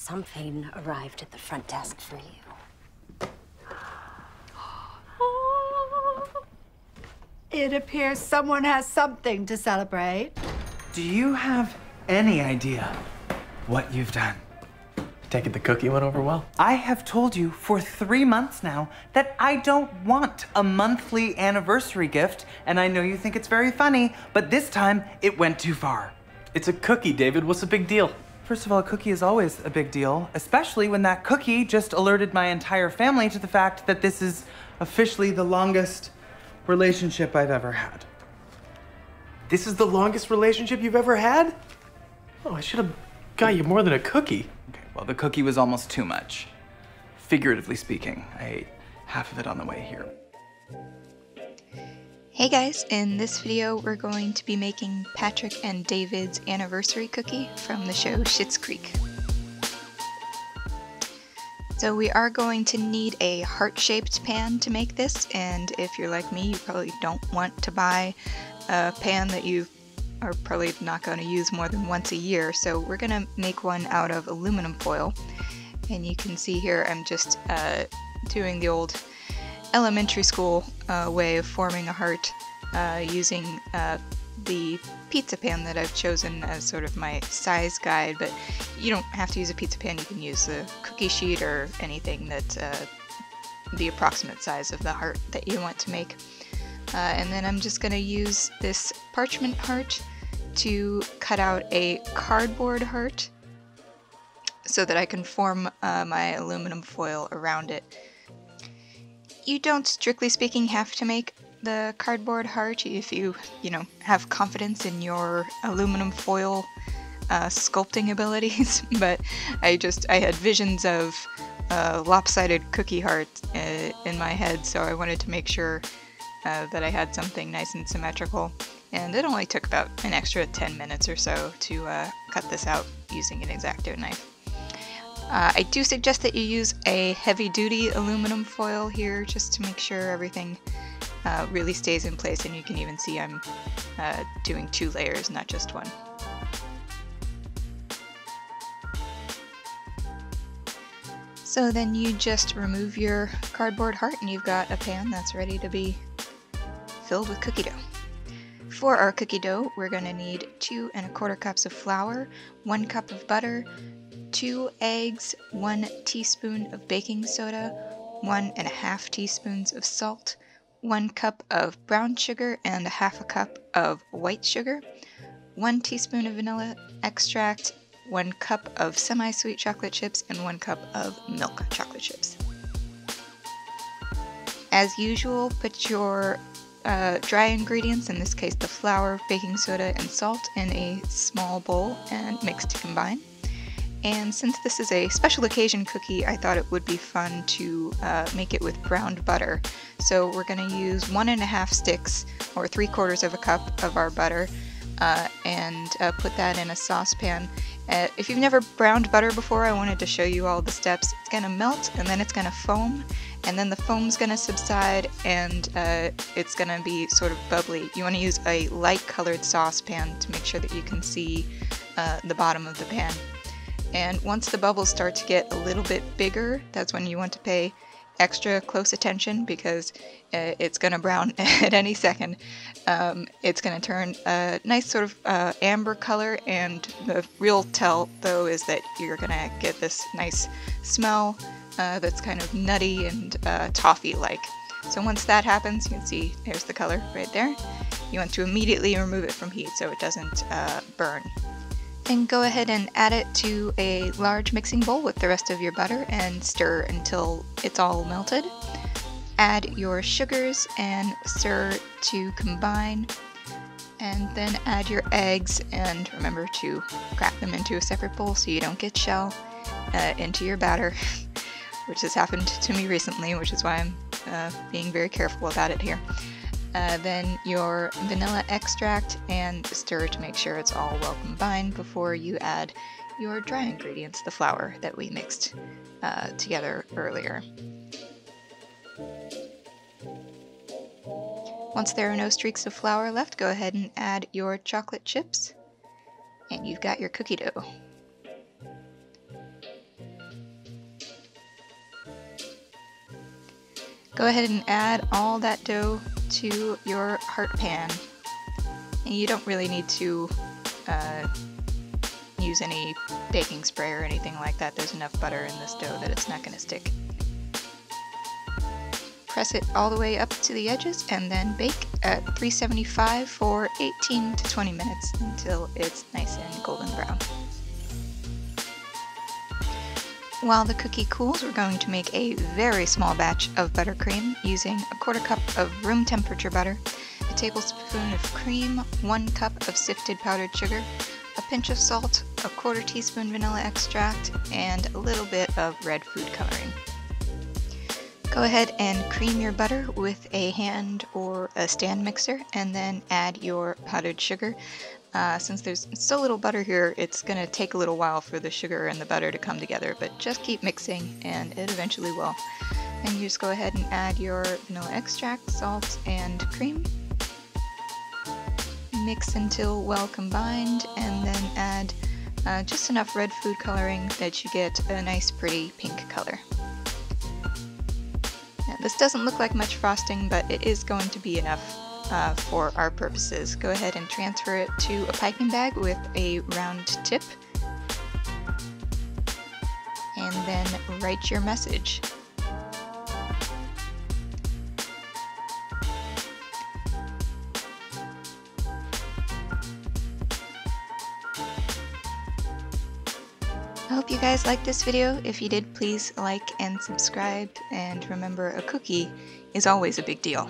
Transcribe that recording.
Something arrived at the front desk for you. It appears someone has something to celebrate. Do you have any idea what you've done? Take it the cookie went over well? I have told you for 3 months now that I don't want a monthly anniversary gift, and I know you think it's very funny, but this time it went too far. It's a cookie, David. What's the big deal? First of all, a cookie is always a big deal, especially when that cookie just alerted my entire family to the fact that this is officially the longest relationship I've ever had. This is the longest relationship you've ever had? Oh, I should have got you more than a cookie. Okay, well, the cookie was almost too much. Figuratively speaking, I ate half of it on the way here. Hey guys, in this video we're going to be making Patrick and David's anniversary cookie from the show Schitt's Creek. So we are going to need a heart-shaped pan to make this, and if you're like me, you probably don't want to buy a pan that you are probably not going to use more than once a year, so we're going to make one out of aluminum foil. And you can see here I'm just doing the old elementary school way of forming a heart using the pizza pan that I've chosen as sort of my size guide, but you don't have to use a pizza pan. You can use a cookie sheet or anything that the approximate size of the heart that you want to make. And then I'm just going to use this parchment heart to cut out a cardboard heart so that I can form my aluminum foil around it. You don't, strictly speaking, have to make the cardboard heart if you have confidence in your aluminum foil sculpting abilities, but I had visions of lopsided cookie heart in my head, so I wanted to make sure that I had something nice and symmetrical, and it only took about an extra 10 minutes or so to cut this out using an X-Acto knife. I do suggest that you use a heavy-duty aluminum foil here just to make sure everything really stays in place, and you can even see I'm doing 2 layers, not just one. So then you just remove your cardboard heart and you've got a pan that's ready to be filled with cookie dough. For our cookie dough, we're going to need 2 1/4 cups of flour, 1 cup of butter, 2 eggs, 1 teaspoon of baking soda, 1 1/2 teaspoons of salt, 1 cup of brown sugar and 1/2 cup of white sugar, 1 teaspoon of vanilla extract, 1 cup of semi-sweet chocolate chips, and 1 cup of milk chocolate chips. As usual, put your dry ingredients, in this case the flour, baking soda, and salt, in a small bowl and mix to combine. And since this is a special occasion cookie, I thought it would be fun to make it with browned butter. So we're going to use 1 1/2 sticks, or 3/4 of a cup of our butter, and put that in a saucepan. If you've never browned butter before, I wanted to show you all the steps. It's going to melt, and then it's going to foam, and then the foam's going to subside, and it's going to be sort of bubbly. You want to use a light colored saucepan to make sure that you can see the bottom of the pan. And once the bubbles start to get a little bit bigger, that's when you want to pay extra close attention, because it's going to brown at any second. It's going to turn a nice sort of amber color, and the real tell, though, is that you're going to get this nice smell that's kind of nutty and toffee-like. So once that happens, you can see there's the color right there. You want to immediately remove it from heat so it doesn't burn. And go ahead and add it to a large mixing bowl with the rest of your butter and stir until it's all melted. Add your sugars and stir to combine, and then add your eggs, and remember to crack them into a separate bowl so you don't get shell into your batter, which has happened to me recently, which is why I'm being very careful about it here. Then your vanilla extract, and stir to make sure it's all well combined before you add your dry ingredients, the flour that we mixed together earlier. Once there are no streaks of flour left, go ahead and add your chocolate chips, and you've got your cookie dough. Go ahead and add all that dough to your heart pan. And you don't really need to use any baking spray or anything like that. There's enough butter in this dough that it's not going to stick. Press it all the way up to the edges and then bake at 375 for 18 to 20 minutes until it's nice and golden brown. While the cookie cools, we're going to make a very small batch of buttercream using a 1/4 cup of room temperature butter, a tablespoon of cream, 1 cup of sifted powdered sugar, a pinch of salt, a 1/4 teaspoon vanilla extract, and a little bit of red food coloring. Go ahead and cream your butter with a hand or a stand mixer and then add your powdered sugar. Since there's so little butter here, it's going to take a little while for the sugar and the butter to come together, but just keep mixing and it eventually will. And you just go ahead and add your vanilla extract, salt, and cream. Mix until well combined and then add just enough red food coloring that you get a nice pretty pink color. Now, this doesn't look like much frosting, but it is going to be enough for our purposes. Go ahead and transfer it to a piping bag with a round tip and then write your message. I hope you guys liked this video. If you did, please like and subscribe, and remember, a cookie is always a big deal.